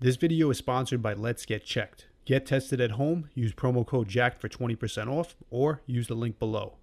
This video is sponsored by Let's Get Checked. Get tested at home, use promo code JACKED for 20% off, or use the link below.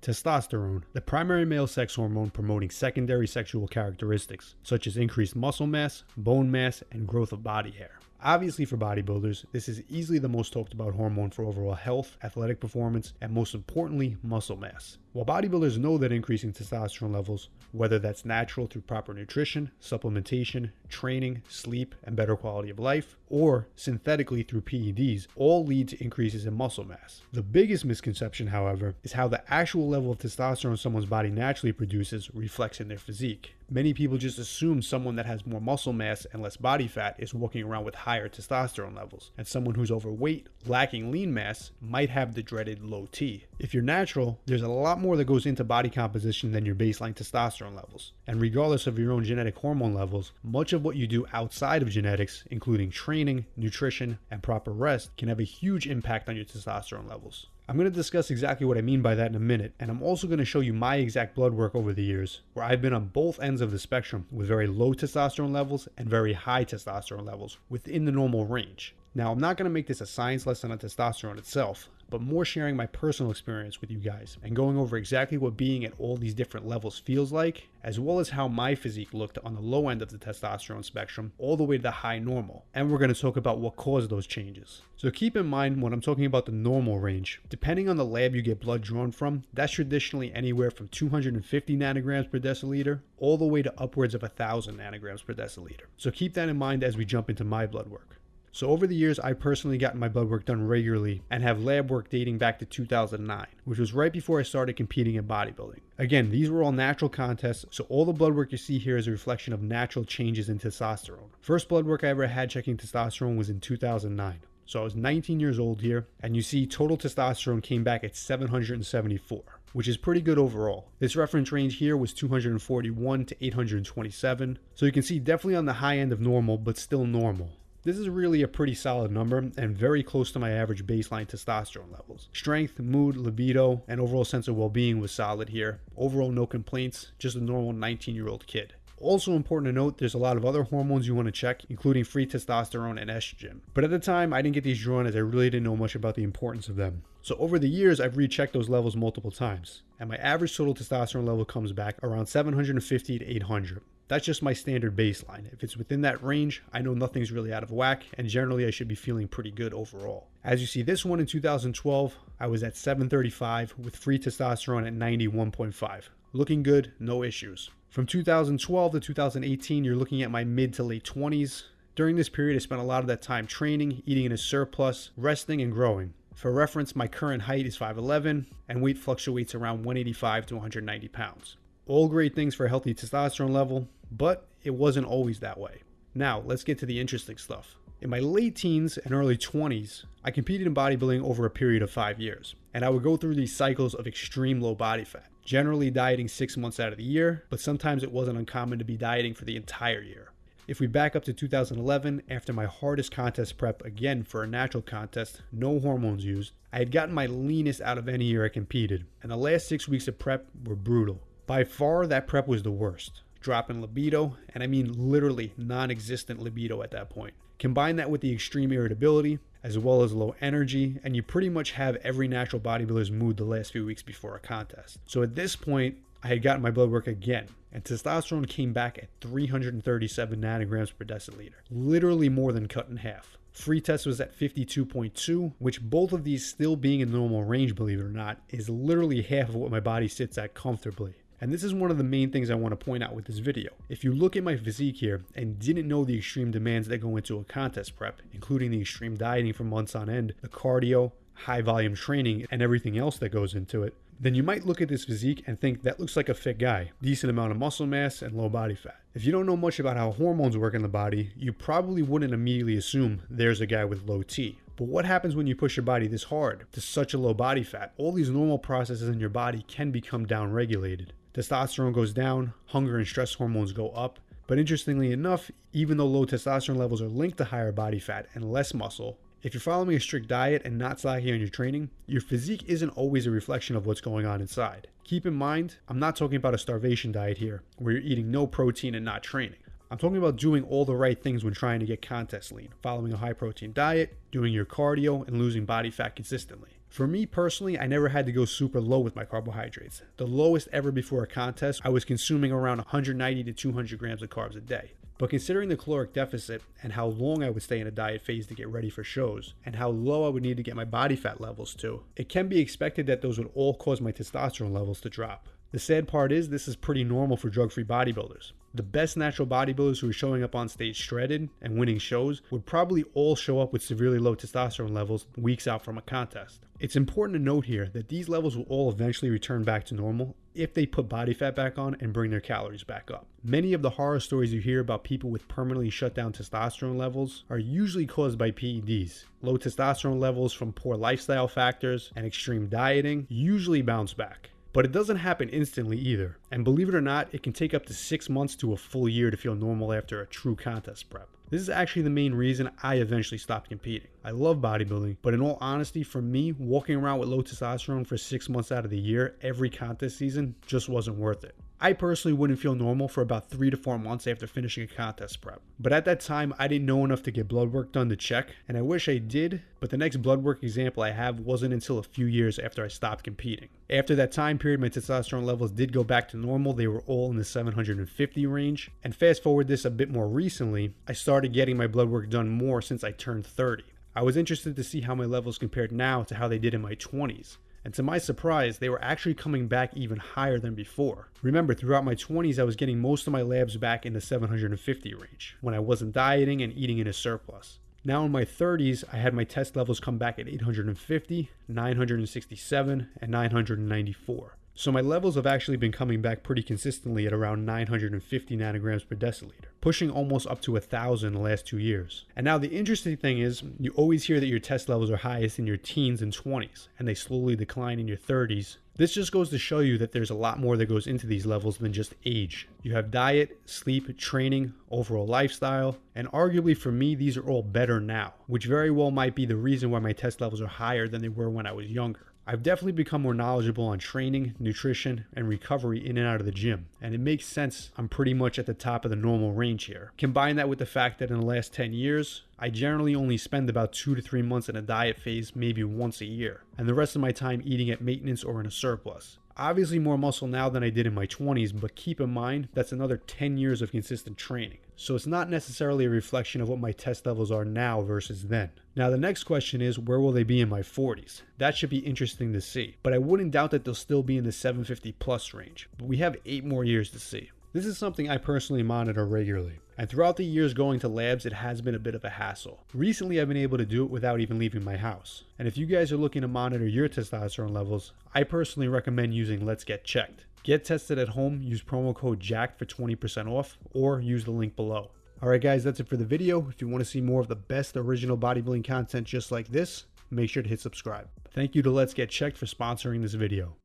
Testosterone, the primary male sex hormone promoting secondary sexual characteristics, such as increased muscle mass, bone mass, and growth of body hair. Obviously for bodybuilders, this is easily the most talked about hormone for overall health, athletic performance, and most importantly, muscle mass. While bodybuilders know that increasing testosterone levels, whether that's natural through proper nutrition, supplementation, training, sleep, and better quality of life, or synthetically through PEDs, all lead to increases in muscle mass. The biggest misconception, however, is how the actual level of testosterone someone's body naturally produces reflects in their physique. Many people just assume someone that has more muscle mass and less body fat is walking around with higher testosterone levels, and someone who's overweight, lacking lean mass, might have the dreaded low T. If you're natural, there's a lot more that goes into body composition than your baseline testosterone levels. And regardless of your own genetic hormone levels, much of what you do outside of genetics, including training, nutrition, and proper rest, can have a huge impact on your testosterone levels. I'm going to discuss exactly what I mean by that in a minute, and I'm also going to show you my exact blood work over the years, where I've been on both ends of the spectrum with very low testosterone levels and very high testosterone levels within the normal range. Now, I'm not going to make this a science lesson on testosterone itself, but more sharing my personal experience with you guys and going over exactly what being at all these different levels feels like, as well as how my physique looked on the low end of the testosterone spectrum all the way to the high normal. And we're going to talk about what caused those changes. So keep in mind when I'm talking about the normal range, depending on the lab you get blood drawn from, that's traditionally anywhere from 250 nanograms per deciliter all the way to upwards of 1,000 nanograms per deciliter. So keep that in mind as we jump into my blood work. So over the years, I personally gotten my blood work done regularly and have lab work dating back to 2009, which was right before I started competing in bodybuilding. Again, these were all natural contests, so all the blood work you see here is a reflection of natural changes in testosterone. First blood work I ever had checking testosterone was in 2009. So I was 19 years old here, and you see total testosterone came back at 774. Which is pretty good overall. This reference range here was 241 to 827, so you can see definitely on the high end of normal, but still normal. This is really a pretty solid number and very close to my average baseline testosterone levels. Strength, mood, libido, and overall sense of well-being was solid here. Overall, no complaints, just a normal 19-year-old kid. Also important to note, there's a lot of other hormones you want to check, including free testosterone and estrogen. But at the time, I didn't get these drawn as I really didn't know much about the importance of them. So over the years, I've rechecked those levels multiple times, and my average total testosterone level comes back around 750 to 800. That's just my standard baseline. If it's within that range, I know nothing's really out of whack, and generally I should be feeling pretty good overall. As you see this one in 2012, I was at 735 with free testosterone at 91.5. Looking good, no issues. From 2012 to 2018, you're looking at my mid to late 20s. During this period, I spent a lot of that time training, eating in a surplus, resting, and growing. For reference, my current height is 5'11", and weight fluctuates around 185 to 190 pounds. All great things for a healthy testosterone level, but it wasn't always that way. Now, let's get to the interesting stuff. In my late teens and early 20s, I competed in bodybuilding over a period of 5 years, and I would go through these cycles of extreme low body fat, generally dieting 6 months out of the year, but sometimes it wasn't uncommon to be dieting for the entire year. If we back up to 2011, after my hardest contest prep, again for a natural contest, no hormones used, I had gotten my leanest out of any year I competed, and the last 6 weeks of prep were brutal. By far, that prep was the worst. Drop in libido, and I mean literally non-existent libido at that point. Combine that with the extreme irritability, as well as low energy, and you pretty much have every natural bodybuilder's mood the last few weeks before a contest. So at this point, I had gotten my blood work again, and testosterone came back at 337 nanograms per deciliter, literally more than cut in half. Free test was at 52.2, which both of these still being in normal range, believe it or not, is literally half of what my body sits at comfortably. And this is one of the main things I want to point out with this video. If you look at my physique here and didn't know the extreme demands that go into a contest prep, including the extreme dieting for months on end, the cardio, high volume training, and everything else that goes into it, then you might look at this physique and think that looks like a fit guy, decent amount of muscle mass and low body fat. If you don't know much about how hormones work in the body, you probably wouldn't immediately assume there's a guy with low T. But what happens when you push your body this hard to such a low body fat? All these normal processes in your body can become downregulated. Testosterone goes down, hunger and stress hormones go up. But interestingly enough, even though low testosterone levels are linked to higher body fat and less muscle, if you're following a strict diet and not slacking on your training, your physique isn't always a reflection of what's going on inside. Keep in mind, I'm not talking about a starvation diet here, where you're eating no protein and not training. I'm talking about doing all the right things when trying to get contest lean, following a high protein diet, doing your cardio, and losing body fat consistently. For me personally, I never had to go super low with my carbohydrates. The lowest ever before a contest, I was consuming around 190 to 200 grams of carbs a day. But considering the caloric deficit and how long I would stay in a diet phase to get ready for shows, and how low I would need to get my body fat levels to, it can be expected that those would all cause my testosterone levels to drop. The sad part is this is pretty normal for drug-free bodybuilders. The best natural bodybuilders who are showing up on stage shredded and winning shows would probably all show up with severely low testosterone levels weeks out from a contest. It's important to note here that these levels will all eventually return back to normal if they put body fat back on and bring their calories back up. Many of the horror stories you hear about people with permanently shut down testosterone levels are usually caused by PEDs. Low testosterone levels from poor lifestyle factors and extreme dieting usually bounce back. But it doesn't happen instantly either. And believe it or not, it can take up to 6 months to a full year to feel normal after a true contest prep. This is actually the main reason I eventually stopped competing. I love bodybuilding, but in all honesty, for me, walking around with low testosterone for 6 months out of the year, every contest season, just wasn't worth it. I personally wouldn't feel normal for about 3 to 4 months after finishing a contest prep. But at that time, I didn't know enough to get blood work done to check, and I wish I did, but the next blood work example I have wasn't until a few years after I stopped competing. After that time period, my testosterone levels did go back to normal. They were all in the 750 range. And fast forward this a bit more recently, I started getting my blood work done more since I turned 30. I was interested to see how my levels compared now to how they did in my 20s. And to my surprise, they were actually coming back even higher than before. Remember, throughout my 20s, I was getting most of my labs back in the 750 range, when I wasn't dieting and eating in a surplus. Now in my 30s, I had my test levels come back at 850, 967, and 994. So my levels have actually been coming back pretty consistently at around 950 nanograms per deciliter, pushing almost up to 1,000 in the last 2 years. And now the interesting thing is, you always hear that your test levels are highest in your teens and 20s, and they slowly decline in your 30s. This just goes to show you that there's a lot more that goes into these levels than just age. You have diet, sleep, training, overall lifestyle, and arguably for me, these are all better now, which very well might be the reason why my test levels are higher than they were when I was younger. I've definitely become more knowledgeable on training, nutrition, and recovery in and out of the gym, and it makes sense I'm pretty much at the top of the normal range here. Combine that with the fact that in the last 10 years, I generally only spend about 2 to 3 months in a diet phase maybe once a year, and the rest of my time eating at maintenance or in a surplus. Obviously more muscle now than I did in my 20s, but keep in mind that's another 10 years of consistent training. So it's not necessarily a reflection of what my test levels are now versus then. Now the next question is, where will they be in my 40s? That should be interesting to see, but I wouldn't doubt that they'll still be in the 750 plus range, but we have 8 more years to see. This is something I personally monitor regularly, and throughout the years going to labs, it has been a bit of a hassle. Recently, I've been able to do it without even leaving my house. And if you guys are looking to monitor your testosterone levels, I personally recommend using Let's Get Checked. Get tested at home, use promo code JACKED for 20% off, or use the link below. Alright guys, that's it for the video. If you want to see more of the best original bodybuilding content just like this, make sure to hit subscribe. Thank you to Let's Get Checked for sponsoring this video.